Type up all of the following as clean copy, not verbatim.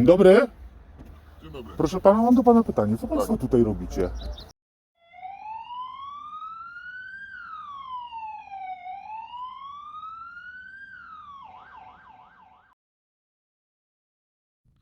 Dzień dobry. Dzień dobry. Proszę pana, mam do pana pytanie. Co państwo tutaj robicie?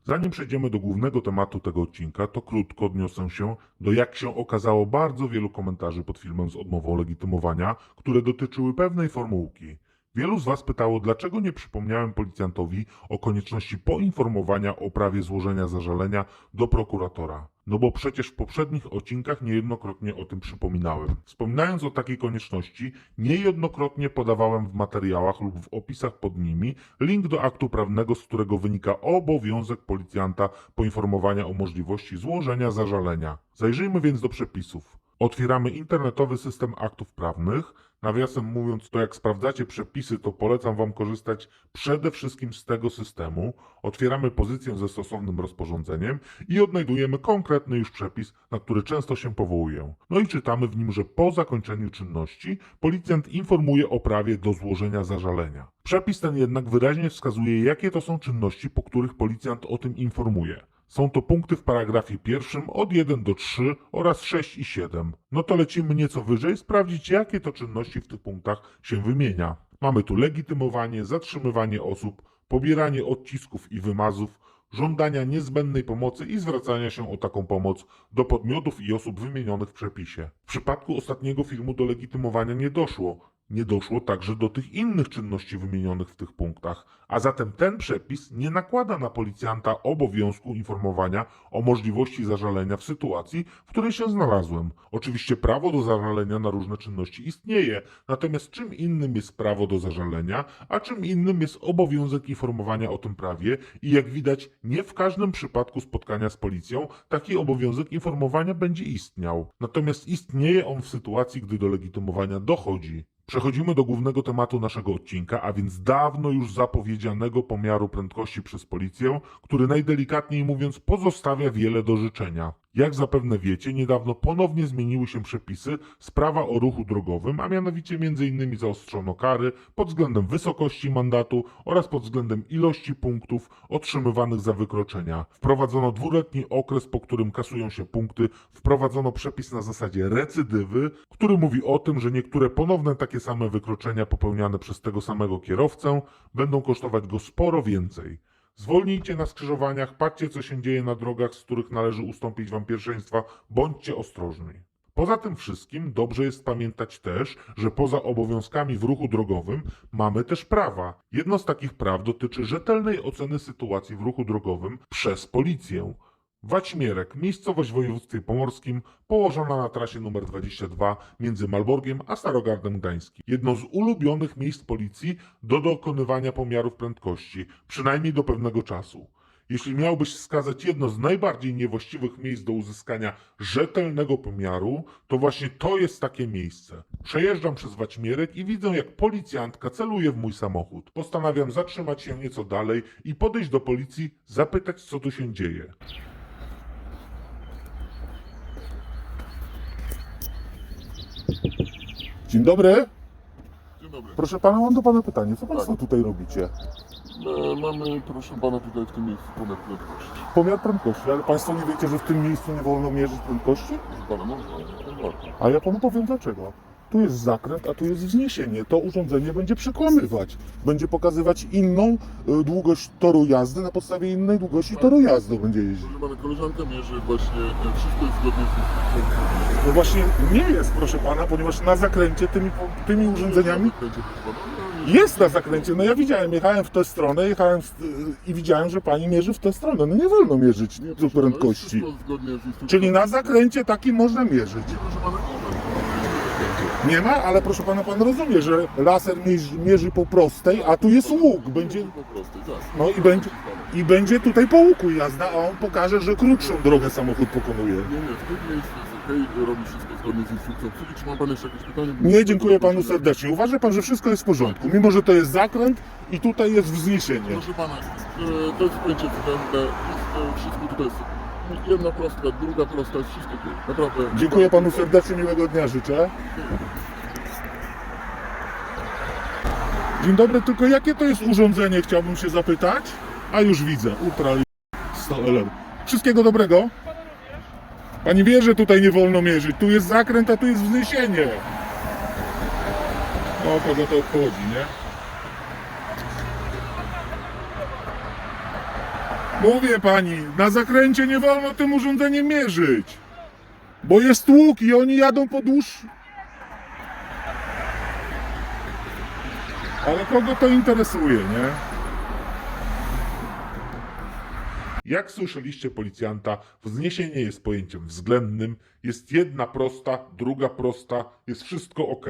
Zanim przejdziemy do głównego tematu tego odcinka, to krótko odniosę się do, jak się okazało, bardzo wielu komentarzy pod filmem z odmową legitymowania, które dotyczyły pewnej formułki. Wielu z Was pytało, dlaczego nie przypomniałem policjantowi o konieczności poinformowania o prawie złożenia zażalenia do prokuratora. No bo przecież w poprzednich odcinkach niejednokrotnie o tym przypominałem. Wspominając o takiej konieczności, niejednokrotnie podawałem w materiałach lub w opisach pod nimi link do aktu prawnego, z którego wynika obowiązek policjanta poinformowania o możliwości złożenia zażalenia. Zajrzyjmy więc do przepisów. Otwieramy internetowy system aktów prawnych. Nawiasem mówiąc, to jak sprawdzacie przepisy, to polecam Wam korzystać przede wszystkim z tego systemu. Otwieramy pozycję ze stosownym rozporządzeniem i odnajdujemy konkretny już przepis, na który często się powołuję. No i czytamy w nim, że po zakończeniu czynności policjant informuje o prawie do złożenia zażalenia. Przepis ten jednak wyraźnie wskazuje, jakie to są czynności, po których policjant o tym informuje. Są to punkty w paragrafie pierwszym od 1 do 3 oraz 6 i 7. No to lecimy nieco wyżej sprawdzić, jakie to czynności w tych punktach się wymienia. Mamy tu legitymowanie, zatrzymywanie osób, pobieranie odcisków i wymazów, żądania niezbędnej pomocy i zwracania się o taką pomoc do podmiotów i osób wymienionych w przepisie. W przypadku ostatniego filmu do legitymowania nie doszło. Nie doszło także do tych innych czynności wymienionych w tych punktach, a zatem ten przepis nie nakłada na policjanta obowiązku informowania o możliwości zażalenia w sytuacji, w której się znalazłem. Oczywiście prawo do zażalenia na różne czynności istnieje, natomiast czym innym jest prawo do zażalenia, a czym innym jest obowiązek informowania o tym prawie i jak widać, nie w każdym przypadku spotkania z policją taki obowiązek informowania będzie istniał. Natomiast istnieje on w sytuacji, gdy do legitymowania dochodzi. Przechodzimy do głównego tematu naszego odcinka, a więc dawno już zapowiedzianego pomiaru prędkości przez policję, który najdelikatniej mówiąc pozostawia wiele do życzenia. Jak zapewne wiecie, niedawno ponownie zmieniły się przepisy z prawa o ruchu drogowym, a mianowicie m.in. zaostrzono kary pod względem wysokości mandatu oraz pod względem ilości punktów otrzymywanych za wykroczenia. Wprowadzono 2-letni okres, po którym kasują się punkty, wprowadzono przepis na zasadzie recydywy, który mówi o tym, że niektóre ponowne takie same wykroczenia popełniane przez tego samego kierowcę będą kosztować go sporo więcej. Zwolnijcie na skrzyżowaniach, patrzcie co się dzieje na drogach, z których należy ustąpić Wam pierwszeństwa, bądźcie ostrożni. Poza tym wszystkim dobrze jest pamiętać też, że poza obowiązkami w ruchu drogowym mamy też prawa. Jedno z takich praw dotyczy rzetelnej oceny sytuacji w ruchu drogowym przez policję. Waćmierek, miejscowość w województwie pomorskim, położona na trasie nr 22 między Malborkiem a Starogardem Gdańskim. Jedno z ulubionych miejsc policji do dokonywania pomiarów prędkości, przynajmniej do pewnego czasu. Jeśli miałbyś wskazać jedno z najbardziej niewłaściwych miejsc do uzyskania rzetelnego pomiaru, to właśnie to jest takie miejsce. Przejeżdżam przez Waćmierek i widzę, jak policjantka celuje w mój samochód. Postanawiam zatrzymać się nieco dalej i podejść do policji, zapytać co tu się dzieje. Dzień dobry. Dzień dobry. Proszę pana, mam do pana pytanie. Co państwo tutaj robicie? Mamy, proszę pana, tutaj w tym miejscu pomiar prędkości. Pomiar prędkości, ale państwo nie wiecie, że w tym miejscu nie wolno mierzyć prędkości? Proszę pana, można, warto. A ja panu powiem dlaczego. Tu jest zakręt, a tu jest wzniesienie. To urządzenie będzie przekłamywać. Będzie pokazywać inną długość toru jazdy, na podstawie innej długości toru jazdy będzie jeździć. Proszę pana, koleżanka mierzy właśnie, wszystko jest zgodnie z instrukcją. No właśnie nie jest, proszę pana, ponieważ na zakręcie tymi urządzeniami jest na zakręcie. No ja widziałem, jechałem w tę stronę, i widziałem, że pani mierzy w tę stronę. No nie wolno mierzyć do prędkości. Czyli na zakręcie takim można mierzyć. Proszę pana, Nie ma, ale proszę pana, pan rozumie, że laser mierzy po prostej, a tu jest łuk. Będzie, po prostej, tak. no i będzie tutaj po łuku jazda, a on pokaże, że krótszą drogę samochód pokonuje. Nie, w tym miejscu jest okej, robi wszystko zgodnie z instrukcją. Czy ma pan jeszcze jakieś pytanie? Nie, dziękuję panu serdecznie. Uważa pan, że wszystko jest w porządku, mimo że to jest zakręt i tutaj jest wzniesienie. Proszę pana, to jest pojęcie względne, wszystko tutaj jest. Jedna prostka, druga prostka, jest wszystko tu. Naprawdę. Dziękuję panu serdecznie, miłego dnia życzę. Dzień dobry, tylko jakie to jest urządzenie, chciałbym się zapytać? A już widzę, 100 LR. Wszystkiego dobrego. Pani wie, że tutaj nie wolno mierzyć. Tu jest zakręt, a tu jest wzniesienie. O, kogo to obchodzi, nie? Mówię pani, na zakręcie nie wolno tym urządzeniem mierzyć. Bo jest łuk i oni jadą po Ale kogo to interesuje, nie? Jak słyszeliście policjanta, wzniesienie jest pojęciem względnym, jest jedna prosta, druga prosta, jest wszystko ok.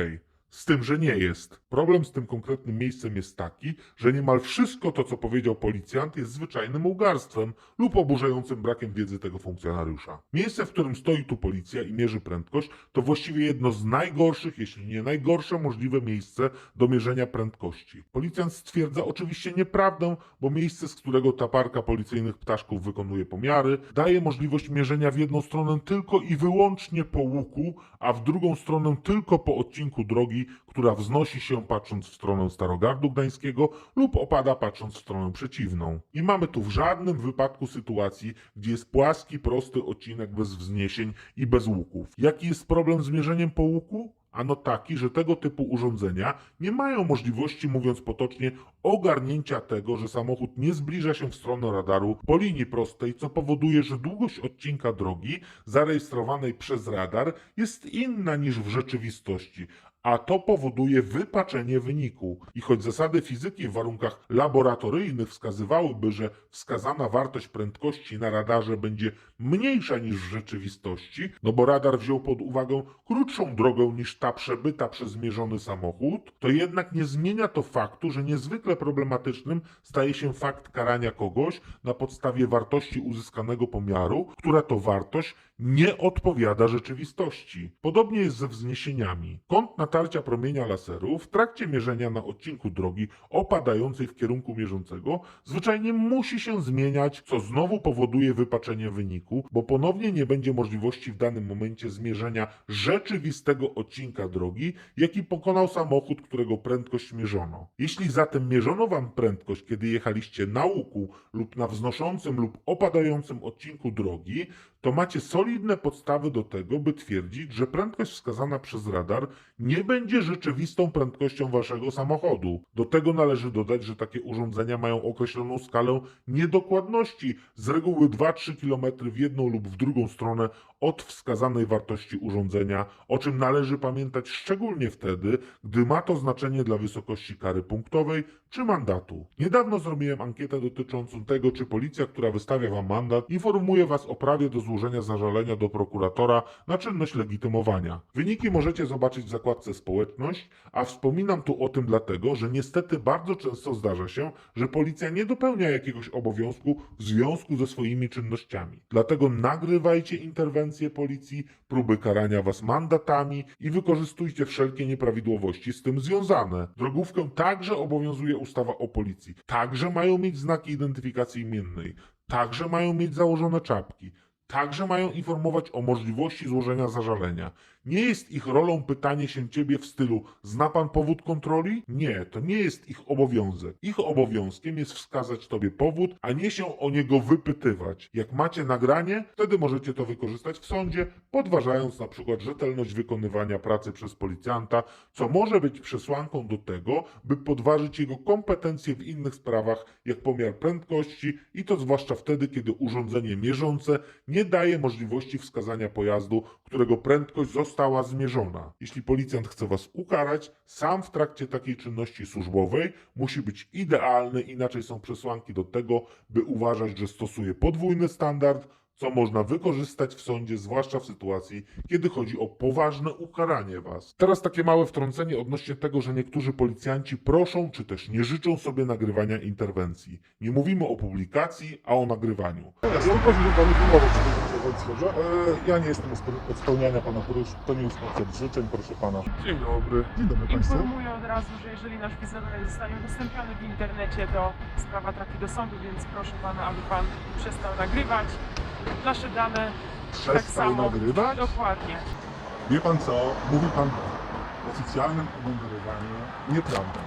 Z tym, że nie jest. Problem z tym konkretnym miejscem jest taki, że niemal wszystko to, co powiedział policjant, jest zwyczajnym łgarstwem lub oburzającym brakiem wiedzy tego funkcjonariusza. Miejsce, w którym stoi tu policja i mierzy prędkość, to właściwie jedno z najgorszych, jeśli nie najgorsze możliwe miejsce do mierzenia prędkości. Policjant stwierdza oczywiście nieprawdę, bo miejsce, z którego ta parka policyjnych ptaszków wykonuje pomiary, daje możliwość mierzenia w jedną stronę tylko i wyłącznie po łuku, a w drugą stronę tylko po odcinku drogi, która wznosi się patrząc w stronę Starogardu Gdańskiego lub opada patrząc w stronę przeciwną. Nie mamy tu w żadnym wypadku sytuacji, gdzie jest płaski, prosty odcinek bez wzniesień i bez łuków. Jaki jest problem z mierzeniem po łuku? Ano taki, że tego typu urządzenia nie mają możliwości, mówiąc potocznie, ogarnięcia tego, że samochód nie zbliża się w stronę radaru po linii prostej, co powoduje, że długość odcinka drogi zarejestrowanej przez radar jest inna niż w rzeczywistości, a to powoduje wypaczenie wyniku. I choć zasady fizyki w warunkach laboratoryjnych wskazywałyby, że wskazana wartość prędkości na radarze będzie mniejsza niż w rzeczywistości, no bo radar wziął pod uwagę krótszą drogę niż ta przebyta przez mierzony samochód, to jednak nie zmienia to faktu, że niezwykle problematycznym staje się fakt karania kogoś na podstawie wartości uzyskanego pomiaru, która to wartość nie odpowiada rzeczywistości. Podobnie jest ze wzniesieniami. Kąt natarcia promienia laseru w trakcie mierzenia na odcinku drogi opadającej w kierunku mierzącego zwyczajnie musi się zmieniać, co znowu powoduje wypaczenie wyniku, bo ponownie nie będzie możliwości w danym momencie zmierzenia rzeczywistego odcinka drogi, jaki pokonał samochód, którego prędkość mierzono. Jeśli zatem mierzono wam prędkość, kiedy jechaliście na łuku lub na wznoszącym lub opadającym odcinku drogi, to macie solidne podstawy do tego, by twierdzić, że prędkość wskazana przez radar nie będzie rzeczywistą prędkością waszego samochodu. Do tego należy dodać, że takie urządzenia mają określoną skalę niedokładności, z reguły 2-3 km w jedną lub w drugą stronę od wskazanej wartości urządzenia, o czym należy pamiętać szczególnie wtedy, gdy ma to znaczenie dla wysokości kary punktowej czy mandatu. Niedawno zrobiłem ankietę dotyczącą tego, czy policja, która wystawia wam mandat, informuje was o prawie do złożenia zażalenia do prokuratora na czynność legitymowania. Wyniki możecie zobaczyć w zakładce Społeczność, a wspominam tu o tym dlatego, że niestety bardzo często zdarza się, że policja nie dopełnia jakiegoś obowiązku w związku ze swoimi czynnościami. Dlatego nagrywajcie interwencje policji, próby karania was mandatami i wykorzystujcie wszelkie nieprawidłowości z tym związane. Drogówkę także obowiązuje ustawa o policji. Także mają mieć znaki identyfikacji imiennej. Także mają mieć założone czapki. Także mają informować o możliwości złożenia zażalenia. Nie jest ich rolą pytanie się ciebie w stylu: zna pan powód kontroli? Nie, to nie jest ich obowiązek. Ich obowiązkiem jest wskazać tobie powód, a nie się o niego wypytywać. Jak macie nagranie, wtedy możecie to wykorzystać w sądzie, podważając na przykład rzetelność wykonywania pracy przez policjanta, co może być przesłanką do tego, by podważyć jego kompetencje w innych sprawach, jak pomiar prędkości, i to zwłaszcza wtedy, kiedy urządzenie mierzące nie daje możliwości wskazania pojazdu, którego prędkość została zmierzona. Jeśli policjant chce was ukarać, sam w trakcie takiej czynności służbowej musi być idealny, inaczej są przesłanki do tego, by uważać, że stosuje podwójny standard, co można wykorzystać w sądzie, zwłaszcza w sytuacji, kiedy chodzi o poważne ukaranie was. Teraz takie małe wtrącenie odnośnie tego, że niektórzy policjanci proszą, czy też nie życzą sobie nagrywania interwencji. Nie mówimy o publikacji, a o nagrywaniu. Ja proszę, żeby panu filmować sferze. Ja nie jestem od spełniania pana poruszeń, to nie jest koncept życzeń, proszę pana. Dzień dobry. Dzień dobry państwu. Informuję od razu, że jeżeli nasz wizerunek zostanie udostępniony w internecie, to sprawa trafi do sądu, więc proszę pana, aby pan przestał nagrywać. Nasze dane tak Przestał samo. nagrywać? Dokładnie. Wie pan co? Mówi pan w oficjalnym umunderowaniu nieprawdę.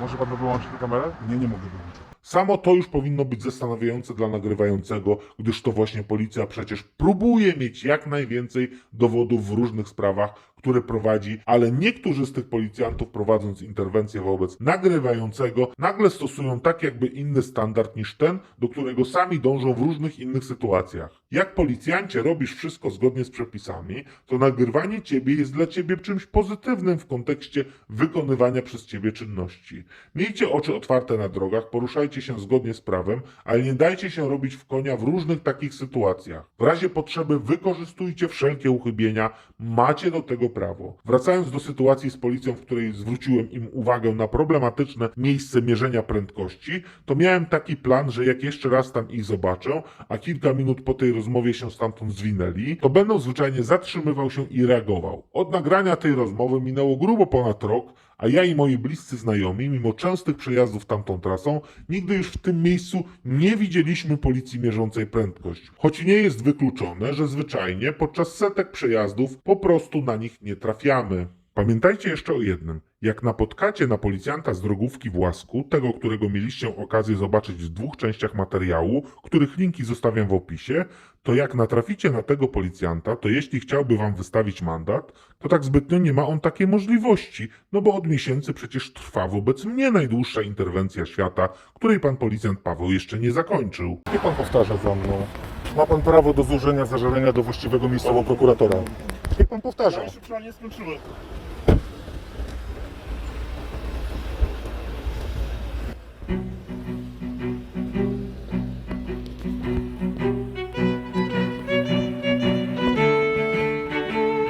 Może pan wyłączyć tę kamerę? Nie mogę wyłączyć. Samo to już powinno być zastanawiające dla nagrywającego, gdyż to właśnie policja przecież próbuje mieć jak najwięcej dowodów w różnych sprawach, które prowadzi, ale niektórzy z tych policjantów, prowadząc interwencję wobec nagrywającego, nagle stosują tak jakby inny standard niż ten, do którego sami dążą w różnych innych sytuacjach. Jak policjancie robisz wszystko zgodnie z przepisami, to nagrywanie ciebie jest dla ciebie czymś pozytywnym w kontekście wykonywania przez ciebie czynności. Miejcie oczy otwarte na drogach, poruszajcie się zgodnie z prawem, ale nie dajcie się robić w konia w różnych takich sytuacjach. W razie potrzeby wykorzystujcie wszelkie uchybienia, macie do tego prawo. Wracając do sytuacji z policją, w której zwróciłem im uwagę na problematyczne miejsce mierzenia prędkości, to miałem taki plan, że jak jeszcze raz tam ich zobaczę, a kilka minut po tej rozmowie się stamtąd zwinęli, to będę zwyczajnie zatrzymywał się i reagował. Od nagrania tej rozmowy minęło grubo ponad rok, a ja i moi bliscy znajomi, mimo częstych przejazdów tamtą trasą, nigdy już w tym miejscu nie widzieliśmy policji mierzącej prędkość. Choć nie jest wykluczone, że zwyczajnie podczas setek przejazdów po prostu na nich nie trafiamy. Pamiętajcie jeszcze o jednym. Jak napotkacie na policjanta z drogówki w Łasku, tego, którego mieliście okazję zobaczyć w 2 częściach materiału, których linki zostawiam w opisie, to jak natraficie na tego policjanta, to jeśli chciałby wam wystawić mandat, to tak zbytnio nie ma on takiej możliwości, no bo od miesięcy przecież trwa wobec mnie najdłuższa interwencja świata, której pan policjant Paweł jeszcze nie zakończył. Niech pan powtarza za mną. Ma pan prawo do złożenia zażalenia do właściwego miejscowo prokuratora. Niech pan powtarza. Ja jeszcze nie skończyłem.